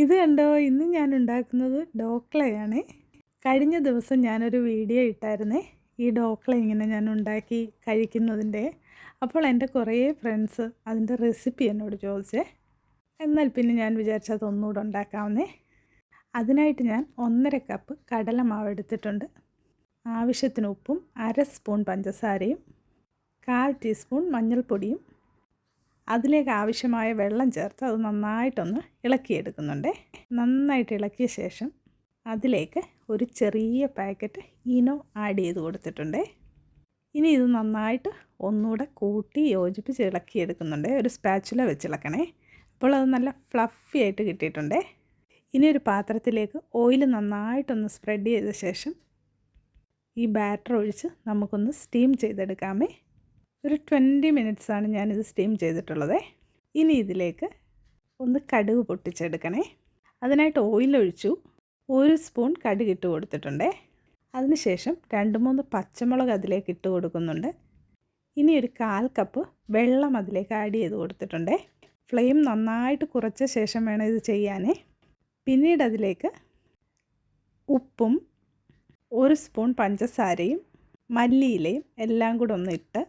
ഇത് കണ്ടോ, ഇന്ന് ഞാൻ ഉണ്ടാക്കുന്നത് ഡോക്ലയാണ്. കഴിഞ്ഞ ദിവസം ഞാനൊരു വീഡിയോ ഇട്ടായിരുന്നേ, ഈ ഡോക്ല ഇങ്ങനെ ഞാൻ ഉണ്ടാക്കി കഴിക്കുന്നതിൻ്റെ. അപ്പോൾ എൻ്റെ കുറേ ഫ്രണ്ട്സ് അതിൻ്റെ റെസിപ്പി എന്നോട് ചോദിച്ചേ. എന്നാൽ പിന്നെ ഞാൻ വിചാരിച്ചത് അതൊന്നുകൂടെ ഉണ്ടാക്കാമെന്നേ. അതിനായിട്ട് ഞാൻ 1.5 കപ്പ് കടലമാവ് എടുത്തിട്ടുണ്ട്. ആവശ്യത്തിന് ഉപ്പും 1/2 സ്പൂൺ പഞ്ചസാരയും 1/4 ടീസ്പൂൺ മഞ്ഞൾപ്പൊടിയും അതിലേക്ക് ആവശ്യമായ വെള്ളം ചേർത്ത് അത് നന്നായിട്ടൊന്ന് ഇളക്കിയെടുക്കുന്നുണ്ട്. നന്നായിട്ട് ഇളക്കിയ ശേഷം അതിലേക്ക് ഒരു ചെറിയ പാക്കറ്റ് ഈനോ ആഡ് ചെയ്ത് കൊടുത്തിട്ടുണ്ട്. ഇനി ഇത് നന്നായിട്ട് ഒന്നുകൂടെ കൂട്ടി യോജിപ്പിച്ച് ഇളക്കിയെടുക്കുന്നുണ്ട്. ഒരു സ്പാച്ചുല വെച്ച് ഇളക്കണേ. അപ്പോൾ അത് നല്ല ഫ്ലഫി ആയിട്ട് കിട്ടിയിട്ടുണ്ട്. ഇനി ഒരു പാത്രത്തിലേക്ക് ഓയിൽ നന്നായിട്ടൊന്ന് സ്പ്രെഡ് ചെയ്ത ശേഷം ഈ ബാറ്റർ ഒഴിച്ച് നമുക്കൊന്ന് സ്റ്റീം ചെയ്തെടുക്കാമേ. ഒരു 20 മിനിറ്റ്സാണ് ഞാനിത് സ്റ്റീം ചെയ്തിട്ടുള്ളത്. ഇനി ഇതിലേക്ക് ഒന്ന് കടുക് പൊട്ടിച്ചെടുക്കണേ. അതിനായിട്ട് ഓയിലൊഴിച്ചു 1 സ്പൂൺ കടുക് ഇട്ട് കൊടുത്തിട്ടുണ്ട്. അതിനുശേഷം 2-3 പച്ചമുളക് അതിലേക്ക് ഇട്ട് കൊടുക്കുന്നുണ്ട്. ഇനി ഒരു 1/4 കപ്പ് വെള്ളം അതിലേക്ക് ആഡ് ചെയ്ത് കൊടുത്തിട്ടുണ്ട്. ഫ്ലെയിം നന്നായിട്ട് കുറച്ച ശേഷം വേണം ഇത് ചെയ്യാൻ. പിന്നീട് അതിലേക്ക് ഉപ്പും 1 സ്പൂൺ പഞ്ചസാരയും മല്ലിയിലയും എല്ലാം കൂടെ ഒന്ന് ഇട്ട്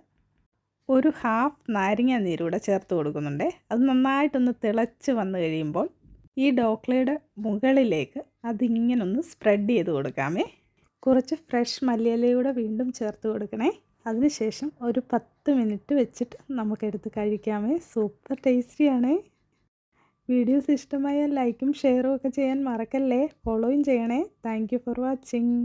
ഒരു 1/2 നാരങ്ങ നീരൂടെ ചേർത്ത് കൊടുക്കുന്നുണ്ട്. അത് നന്നായിട്ടൊന്ന് തിളച്ച് വന്നു കഴിയുമ്പോൾ ഈ ഡോക്ലയുടെ മുകളിലേക്ക് അതിങ്ങനൊന്ന് സ്പ്രെഡ് ചെയ്ത് കൊടുക്കാമേ. കുറച്ച് ഫ്രഷ് മല്ലിയിലയൂടെ വീണ്ടും ചേർത്ത് കൊടുക്കണേ. അതിനുശേഷം ഒരു 10 മിനിറ്റ് വെച്ചിട്ട് നമുക്കെടുത്ത് കഴിക്കാമേ. സൂപ്പർ ടേസ്റ്റിയാണ്. വീഡിയോസ് ഇഷ്ടമായാൽ ലൈക്കും ഷെയറും ഒക്കെ ചെയ്യാൻ മറക്കല്ലേ. ഫോളോയും ചെയ്യണേ. Thank you for watching.